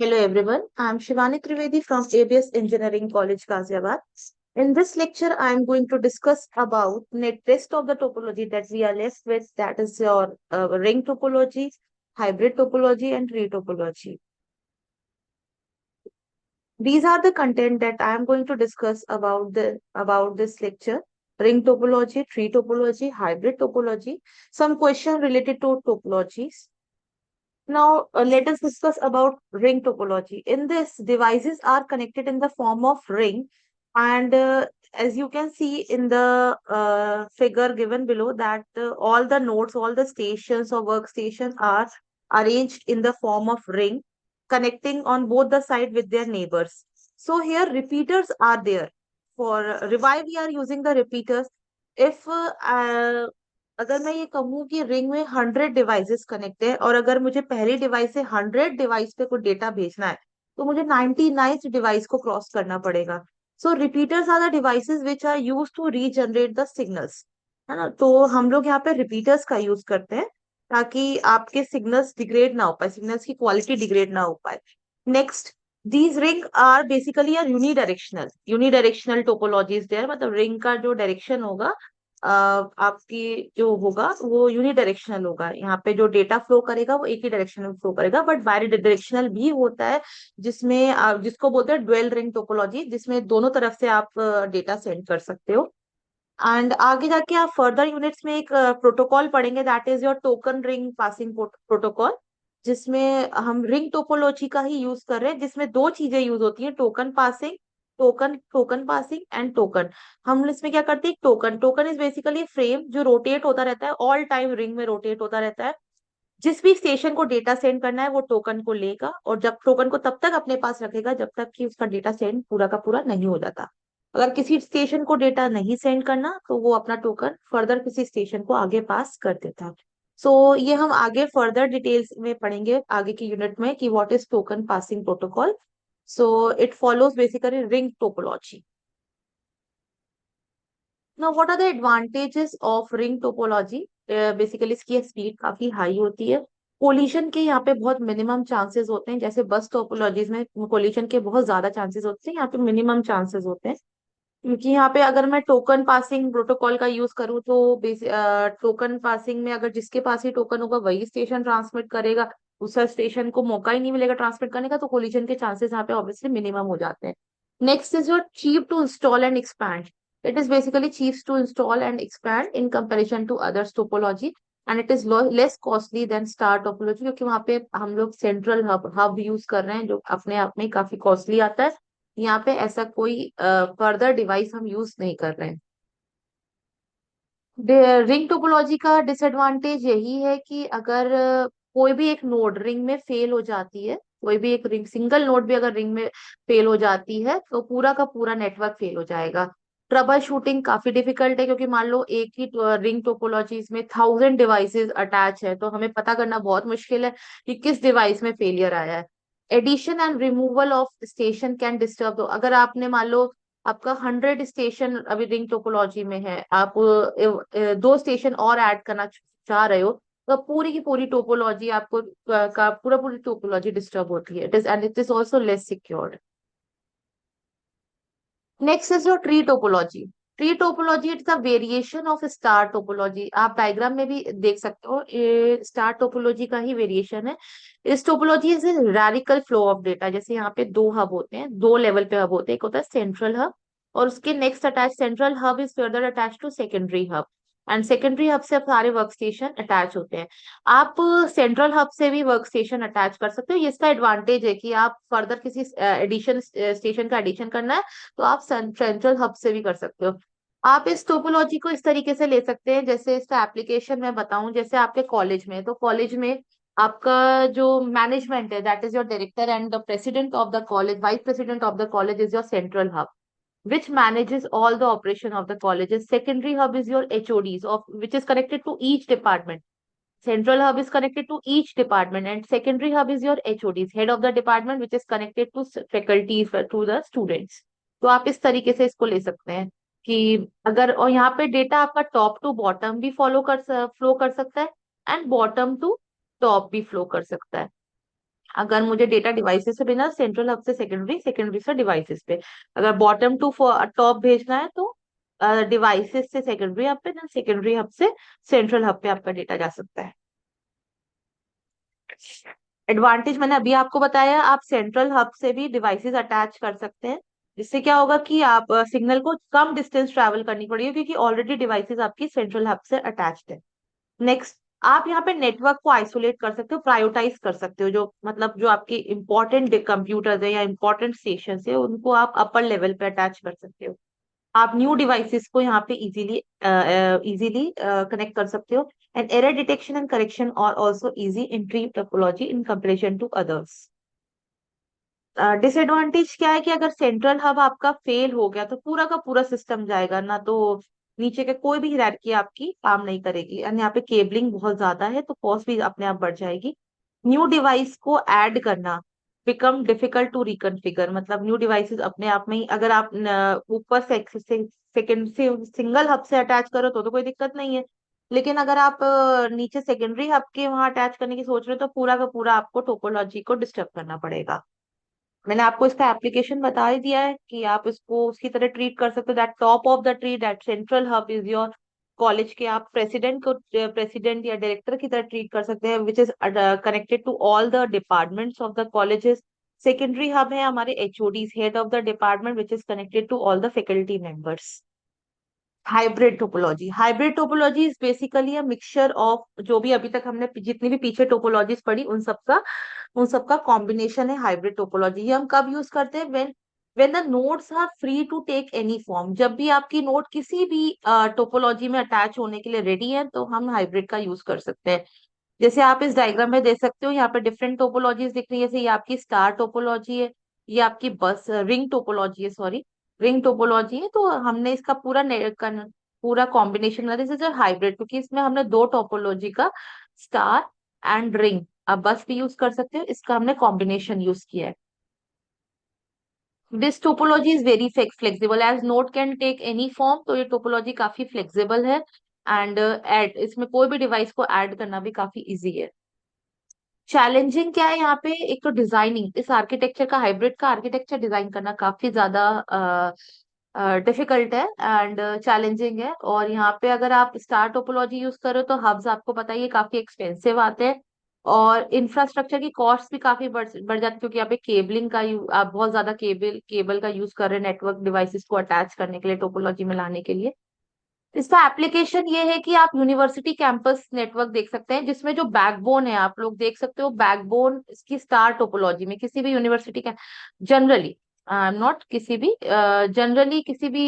Hello everyone, I am Shivani Trivedi from ABS Engineering College, Ghaziabad. In this lecture, I am going to discuss about rest of the topology that we are left with, that is your ring topology, hybrid topology, and tree topology. These are the content that I am going to discuss about this lecture: ring topology, tree topology, hybrid topology, some question related to topologies. Now, let us discuss about ring topology. In this, devices are connected in the form of ring, and as you can see in the figure given below, that all the nodes, all the stations or workstations are arranged in the form of ring, connecting on both the side with their neighbors. So here, repeaters are there. For why we are using the repeaters? If अगर मैं ये कहूँ कि ring में 100 devices connect है और अगर मुझे पहली डिवाइस से 100 डिवाइस पे कोई डेटा भेजना है, तो मुझे 99 डिवाइस को क्रॉस करना पड़ेगा. So repeaters are the devices which are use to regenerate the signals. है ना? तो हम लोग यहाँ पे रिपीटर्स का यूज करते हैं ताकि आपके सिग्नल्स डिग्रेड ना हो पाए, सिग्नल्स की क्वालिटी डिग्रेड ना हो पाए. Next, these ring are basically are unidirectional topologies there. मतलब रिंग का जो डायरेक्शन होगा, आपकी जो होगा वो यूनिडायरेक्शनल होगा. यहाँ पे जो डेटा फ्लो करेगा वो एक ही डायरेक्शन में फ्लो करेगा, बट बाई डायरेक्शनल भी होता है, जिसमें जिसको बोलते हैं डुअल रिंग टोपोलॉजी, जिसमें दोनों तरफ से आप डेटा सेंड कर सकते हो. एंड आगे जाके आप फर्दर यूनिट्स में एक प्रोटोकॉल पढ़ेंगे, that is your token ring passing protocol, जिसमें हम रिंग टोपोलॉजी का ही यूज कर रहे हैं, जिसमें दो चीजें यूज होती हैं: टोकन पासिंग एंड टोकन. हम इसमें क्या करते हैं, टोकन इज बेसिकली फ्रेम जो रोटेट होता रहता है, ऑल टाइम रिंग में रोटेट होता रहता है. जिस भी स्टेशन को डेटा सेंड करना है वो टोकन को लेगा, और जब टोकन को तब तक अपने पास रखेगा जब तक कि उसका डेटा सेंड पूरा का पूरा नहीं हो जाता. अगर किसी स्टेशन को डेटा नहीं सेंड करना तो वो अपना टोकन फर्दर किसी स्टेशन को आगे पास कर देता है. सो ये हम आगे फर्दर डिटेल्स में पढ़ेंगे आगे की यूनिट में कि what is token passing protocol. So it follows basically ring topology. Now what are the advantages of ring topology? Basically इसकी स्पीड काफी हाई होती है. कोलिशन के यहाँ पे बहुत मिनिमम चांसेस होते हैं. जैसे बस टोपोलॉजीज में कोलिशन के बहुत ज्यादा चांसेस होते हैं, यहाँ पे मिनिमम चांसेस होते हैं. क्योंकि यहाँ पे अगर मैं टोकन पासिंग प्रोटोकॉल का यूज करूँ तो टोकन पासिंग में अगर जिसके पास ही टोकन होगा वही स्टेशन ट्रांसमिट करेगा, दूसरा स्टेशन को मौका ही नहीं मिलेगा ट्रांसमिट करने का, तो कोलिजन के चांसेस यहाँ पे ऑब्वियसली मिनिमम हो जाते हैं. Next is your cheap to install and expand. It is basically cheap to install and expand in comparison to others topology, and it is less costly than star topology, क्योंकि वहाँ पे हम लोग central hub use कर रहे हैं जो अपने आप में काफी कॉस्टली आता है. यहाँ पे ऐसा कोई फर्दर डिवाइस हम यूज नहीं कर रहे हैं. रिंग टोपोलॉजी का डिसएडवांटेज यही है कि अगर कोई भी एक नोड रिंग में फेल हो जाती है, कोई भी एक रिंग सिंगल नोड भी अगर रिंग में फेल हो जाती है तो पूरा का पूरा नेटवर्क फेल हो जाएगा. ट्रबल शूटिंग काफी डिफिकल्ट है, क्योंकि मान लो एक ही रिंग टोपोलॉजीज में 1000 डिवाइसेस अटैच है, तो हमें पता करना बहुत मुश्किल है कि किस डिवाइस में फेलियर आया है. Addition and removal of station can disturb. अगर आपने मान लो आपका 100 स्टेशन अभी रिंग टोपोलॉजी में है, आप दो स्टेशन और ऐड करना चाह रहे हो, तो पूरी की पूरी टोपोलॉजी आपको का पूरा पूरी टोपोलॉजी डिस्टर्ब होती है. It is and it is also less secured. Next is your tree topology. Tree topology it's a variation of star topology. आप डायग्राम में भी देख सकते हो, ये स्टार टोपोलॉजी का ही वेरिएशन है. इस topology is radical flow of data. जैसे यहाँ पे दो हब होते हैं, दो लेवल पे हब होते हैं. एक होता है सेंट्रल हब, और उसके next attach central hub is further attach to secondary hub, and secondary hub से अब सारे वर्क स्टेशन अटैच होते हैं. आप सेंट्रल हब से भी वर्क स्टेशन अटैच कर सकते हो. ये इसका एडवांटेज है कि आप फर्दर किसी एडिशन स्टेशन का एडिशन करना है तो आप सेंट्रल हब से भी कर सकते हो. आप इस टोपोलॉजी को इस तरीके से ले सकते हैं, जैसे इसका एप्लीकेशन मैं बताऊं, जैसे आपके कॉलेज में, तो कॉलेज में आपका जो मैनेजमेंट है, that is your director, and the president of the college, vice president of the college is your central hub which manages all the operation of the colleges. Secondary hub is your HODs, of which is connected to each department. Central hub is connected to each department, and secondary hub is your HODs, head of the department, which is connected to faculty, to the students. तो आप इस तरीके से इसको ले सकते हैं कि अगर, और यहाँ पे डेटा आपका टॉप टू बॉटम भी फ्लो कर सकता है, एंड बॉटम टू टॉप भी फ्लो कर सकता है. अगर मुझे डेटा डिवाइसेस से भेजना, सेंट्रल हब से सेकेंडरी, सेकेंडरी से डिवाइसेस पे। अगर बॉटम टू टॉप भेजना है तो डिवाइसेस से सेकेंडरी हब पे, देन सेकेंडरी हब से सेंट्रल हब पे आपका डेटा जा सकता है। एडवांटेज मैंने अभी आपको बताया, आप सेंट्रल हब से भी डिवाइसेस अटैच कर सकते हैं, जिससे क्या होगा कि आप सिग्नल को कम डिस्टेंस ट्रैवल करनी पड़ेगी, क्योंकि ऑलरेडी डिवाइसेस आपकी सेंट्रल हब से अटैच्ड है। नेक्स्ट, आप यहाँ पे नेटवर्क को आइसोलेट कर सकते हो, प्रायोरिटाइज कर सकते हो, जो मतलब जो आपके इंपॉर्टेंट कंप्यूटर्स है या इंपॉर्टेंट स्टेशन है उनको आप अपर लेवल पे अटैच कर सकते हो। आप न्यू डिवाइसेस को यहाँ पे इजीली कनेक्ट कर सकते हो। And error detection and correction और also easy in tree topology in comparison to others. Disadvantage क्या है कि अगर सेंट्रल हब आपका फेल हो गया तो पूरा का पूरा सिस्टम जाएगा, ना तो नीचे के कोई भी हायरार्की आपकी काम नहीं करेगी, एंड यहाँ पे केबलिंग बहुत ज्यादा है तो कॉस्ट भी अपने आप बढ़ जाएगी। न्यू डिवाइस को ऐड करना बिकम डिफिकल्ट टू रिकॉन्फ़िगर, मतलब न्यू डिवाइसेस अपने आप में ही, अगर आप ऊपर से सेकेंड से सिंगल हब से अटैच करो तो कोई दिक्कत नहीं है, लेकिन अगर आप नीचे सेकेंडरी हब के वहां अटैच करने की सोच रहे हो तो पूरा का पूरा आपको टोपोलॉजी को डिस्टर्ब करना पड़ेगा। मैंने आपको इसका एप्लीकेशन बता ही दिया है कि आप इसको उसकी तरह ट्रीट कर सकते हो, that top of the tree, that central hub is your college के आप प्रेसिडेंट को प्रेसिडेंट या डायरेक्टर की तरह ट्रीट कर सकते हैं, which is connected to all the departments of the colleges. Secondary hub है हमारे HODs, head of the department, which is connected to all the faculty members. Hybrid topology is basically a mixture of, जो भी अभी तक हमने जितनी भी पीछे टोपोलॉजीज पढ़ी उन सबका कॉम्बिनेशन है हाइब्रिड टोपोलॉजी। ये हम कब यूज करते हैं, when the nodes are free to take any form, जब भी आपकी नोड किसी भी टोपोलॉजी में अटैच होने के लिए रेडी है तो हम हाइब्रिड का यूज कर सकते हैं। जैसे आप इस डायग्राम में देख सकते हो, यहाँ पे डिफरेंट टोपोलॉजीज दिख रही है, जैसे ये आपकी स्टार टोपोलॉजी है, ये आपकी बस रिंग टोपोलॉजी है, सॉरी रिंग टोपोलॉजी है। तो हमने इसका पूरा कॉम्बिनेशन बना दिस इज हाइब्रिड, क्योंकि इसमें हमने दो टोपोलॉजी का, स्टार एंड रिंग, आप बस भी यूज कर सकते हो, इसका हमने कॉम्बिनेशन यूज किया है। This topology is very flexible as node can take any form, तो ये टोपोलॉजी काफी फ्लेक्सिबल है। एंड ऐड इसमें कोई भी डिवाइस को ऐड करना भी काफी इजी है। चैलेंजिंग क्या है यहाँ पे, एक तो डिजाइनिंग, इस आर्किटेक्चर का, हाइब्रिड का आर्किटेक्चर डिजाइन करना काफी ज्यादा डिफिकल्ट है एंड चैलेंजिंग है। और यहाँ पे अगर आप स्टार टोपोलॉजी यूज करो तो हब्स आपको पता ही है काफी एक्सपेंसिव आते हैं, और इंफ्रास्ट्रक्चर की कॉस्ट भी काफी बढ़ जाती है, क्योंकि यहाँ पे केबलिंग का आप बहुत ज्यादा केबल का यूज कर रहे हैं नेटवर्क डिवाइसेस को अटैच करने के लिए, टोपोलॉजी में लाने के लिए। इसका एप्लीकेशन ये है कि आप यूनिवर्सिटी कैंपस नेटवर्क देख सकते हैं, जिसमें जो बैकबोन है आप लोग देख सकते हो, बैकबोन इसकी स्टार टोपोलॉजी में किसी भी यूनिवर्सिटी का, जनरली आई एम नॉट किसी भी, जनरली किसी भी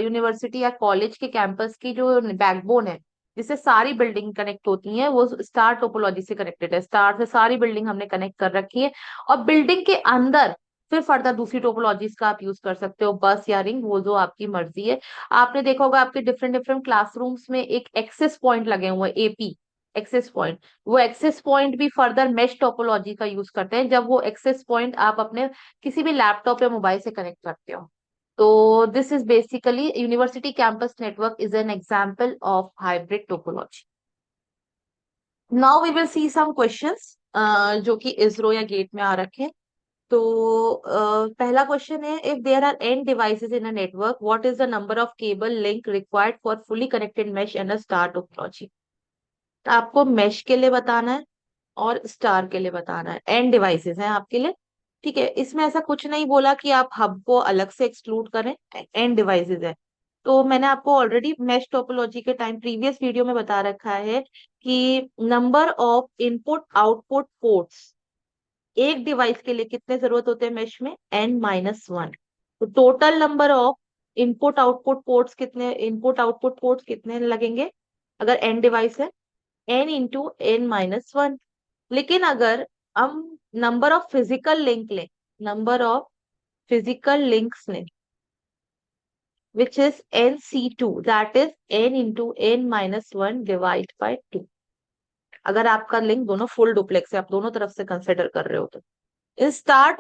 यूनिवर्सिटी या कॉलेज के कैंपस की जो बैकबोन है जिससे सारी बिल्डिंग कनेक्ट होती हैं, वो स्टार टोपोलॉजी से कनेक्टेड है, स्टार से सारी बिल्डिंग हमने कनेक्ट कर रखी है। और बिल्डिंग के अंदर फिर फर्दर दूसरी टोपोलॉजीज का आप यूज कर सकते हो, बस या रिंग, वो जो आपकी मर्जी है। आपने देखा होगा आपके डिफरेंट डिफरेंट क्लासरूम्स में एक एक्सेस पॉइंट लगे हुए हैं, एपी एक्सेस पॉइंट, वो एक्सेस पॉइंट भी फर्दर मेश टोपोलॉजी का यूज करते हैं, जब वो एक्सेस पॉइंट आप अपने किसी भी लैपटॉप या मोबाइल से कनेक्ट करते हो। तो this is basically university campus network is an example of hybrid topology. Now we will see some questions जो कि इसरो या गेट में आ रखे हैं। तो पहला क्वेश्चन है, if there are n devices in a network, what is the number of cable link required for fully connected mesh and a star topology. आपको मैश के लिए बताना है और स्टार के लिए बताना है, n डिवाइसेस हैं आपके लिए। ठीक है, इसमें ऐसा कुछ नहीं बोला कि आप हब को अलग से एक्सक्लूड करें, n डिवाइसेस है। तो मैंने आपको ऑलरेडी मैश टोपोलॉजी के टाइम प्रीवियस वीडियो में बता रखा है कि number of input output ports एक डिवाइस के लिए कितने जरूरत होते हैं मैश में, n-1। तो total number of input output ports कितने लगेंगे अगर n डिवाइस है, n×n-1। लेकिन अगर हम नंबर ऑफ फिजिकल लिंक लें, नंबर ऑफ फिजिकल लिंक्स लें, which is nc2, that is n×n-1 divide by 2। अगर आपका लिंक दोनों फुल डुप्लेक्स है, आप दोनों तरफ से कंसिडर कर रहे हो तो इस स्टार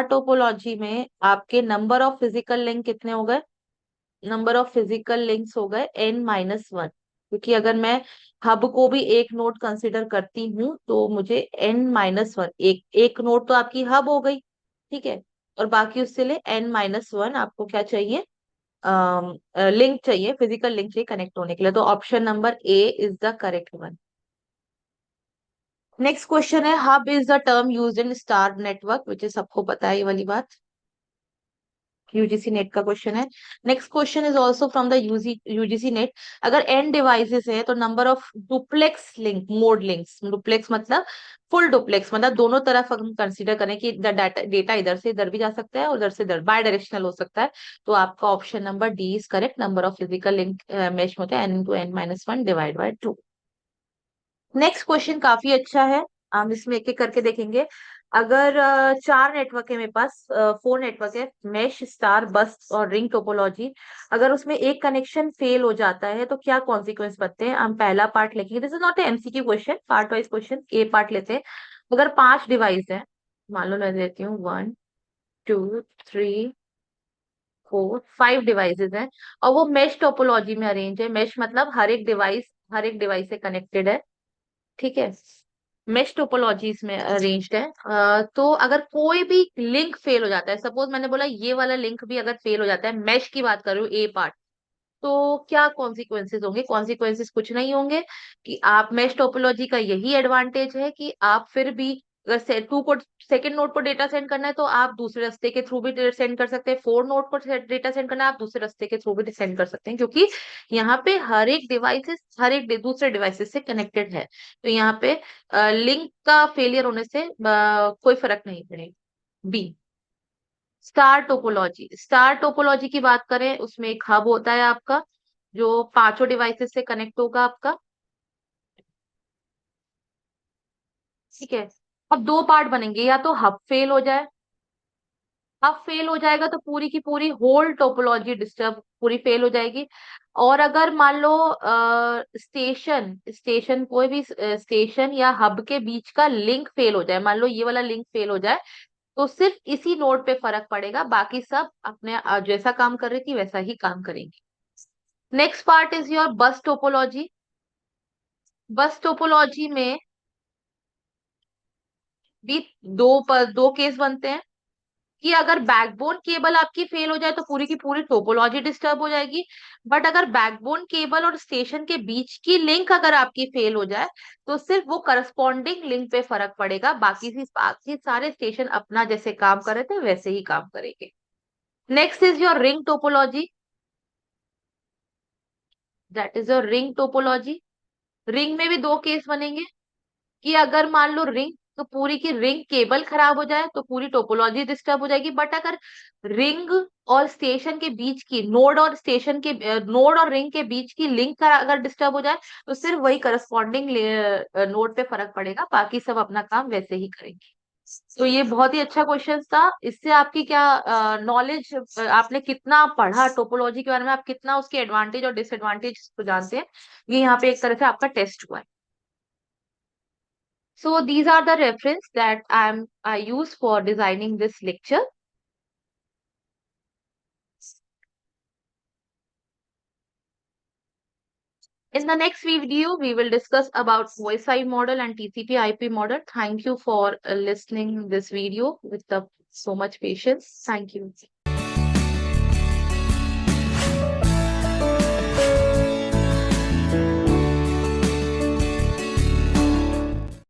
टोपोलॉजी में आपके नंबर ऑफ फिजिकल लिंक कितने हो गए, नंबर ऑफ फिजिकल लिंक्स हो गए n-1, क्योंकि अगर मैं हब को भी एक नोड कंसिडर करती हूँ तो मुझे n-1, एक एक नोड तो आपकी हब हो गई, ठीक है, और बाकी उससे ले n-1 आपको क्या चाहिए, लिंक चाहिए, फिजिकल लिंक चाहिए कनेक्ट होने के लिए, तो option number A is the correct one. Next question है, hub is the term used in star network, which is सबको पता है ये वाली बात, यूजीसी नेट का क्वेश्चन है। Next question is also from the UGC NET. अगर एन डिवाइसेस है तो number of duplex link, mode links, duplex मतलब फुल डुप्लेक्स, मतलब दोनों तरफ हम कंसीडर करें कि डाटा डेटा इधर से इधर भी जा सकता है और उधर से इधर, बाय डायरेक्शनल हो सकता है, तो आपका option number D is correct. Number of physical link mesh होता है N into n-1 divide by 2। Next question काफी अच्छा है, हम इसमें एक एक करके देखेंगे। अगर चार नेटवर्क है मेरे पास, 4 नेटवर्क है, मेश, स्टार, बस और रिंग टोपोलॉजी। अगर उसमें एक कनेक्शन फेल हो जाता है तो क्या कॉन्सिक्वेंस बनते हैं, हम पहला पार्ट लिखेंगे। This is not a MCQ question, part wise question, A part लेते हैं। अगर 5 डिवाइस है, मान लो मैं देती हूँ 1, 2, 3, 4, 5 डिवाइसेस हैं, और वो मेश टोपोलॉजी में अरेंज है। मेश मतलब हर एक डिवाइस से कनेक्टेड है, ठीक है, मेश टोपोलॉजीज में अरेंज्ड है। तो अगर कोई भी लिंक फेल हो जाता है, सपोज मैंने बोला ये वाला लिंक भी अगर फेल हो जाता है, मेश की बात कर रही हूँ, ए पार्ट, तो क्या कॉन्सिक्वेंसेस होंगे? कॉन्सिक्वेंसेस कुछ नहीं होंगे, कि आप मेश टोपोलॉजी का यही एडवांटेज है कि आप फिर भी अगर टू को सेकंड नोड को डेटा सेंड करना है तो आप दूसरे रास्ते के थ्रू भी सेंड कर सकते हैं, 4 नोड को डेटा सेंड करना है आप दूसरे रास्ते के थ्रू भी सेंड कर सकते हैं, क्योंकि यहाँ पे हर एक डिवाइसेस दूसरे डिवाइसेस से कनेक्टेड है, तो यहाँ पे लिंक का फेलियर होने से कोई फर्क नहीं पड़ेगा। बी, स्टार टोपोलॉजी की बात करें, उसमें एक हब होता है आपका, जो 5 डिवाइसेस से कनेक्ट होगा आपका, ठीक है। अब 2 पार्ट बनेंगे, या तो हब फेल हो जाए, हब फेल हो जाएगा तो पूरी की पूरी होल टोपोलॉजी डिस्टर्ब, पूरी फेल हो जाएगी। और अगर मान लो स्टेशन स्टेशन कोई भी स्टेशन या हब के बीच का लिंक फेल हो जाए, मान लो ये वाला लिंक फेल हो जाए, तो सिर्फ इसी नोड पे फर्क पड़ेगा, बाकी सब अपने जैसा काम कर रही थी वैसा ही काम करेंगे। नेक्स्ट पार्ट इज योर बस टोपोलॉजी। बस टोपोलॉजी में भी दो केस बनते हैं, कि अगर बैकबोन केबल आपकी फेल हो जाए तो पूरी की पूरी टोपोलॉजी डिस्टर्ब हो जाएगी। बट अगर बैकबोन केबल और स्टेशन के बीच की लिंक अगर आपकी फेल हो जाए तो सिर्फ वो करस्पॉन्डिंग लिंक पे फर्क पड़ेगा, बाकी सारे स्टेशन अपना जैसे काम कर रहे थे वैसे ही काम करेंगे। Next is your ring topology, that is your ring topology. Ring में भी दो केस बनेंगे, कि अगर मान लो रिंग, तो पूरी की रिंग केबल खराब हो जाए तो पूरी टोपोलॉजी डिस्टर्ब हो जाएगी। बट अगर रिंग और स्टेशन के बीच की, नोड और रिंग के बीच की लिंक अगर डिस्टर्ब हो जाए तो सिर्फ वही करस्पॉन्डिंग नोड पे फर्क पड़ेगा, बाकी सब अपना काम वैसे ही करेंगे। तो ये बहुत ही अच्छा क्वेश्चन था। इससे आपकी क्या नॉलेज, आपने कितना पढ़ा टोपोलॉजी के बारे में, आप कितना उसके एडवांटेज और डिसएडवांटेज को जानते हैं, ये यहाँ पे एक तरह से आपका टेस्ट हुआ है। So these are the reference that I use for designing this lecture. In the next video, we will discuss about OSI model and TCP/IP model. Thank you for listening this video with so much patience. Thank you.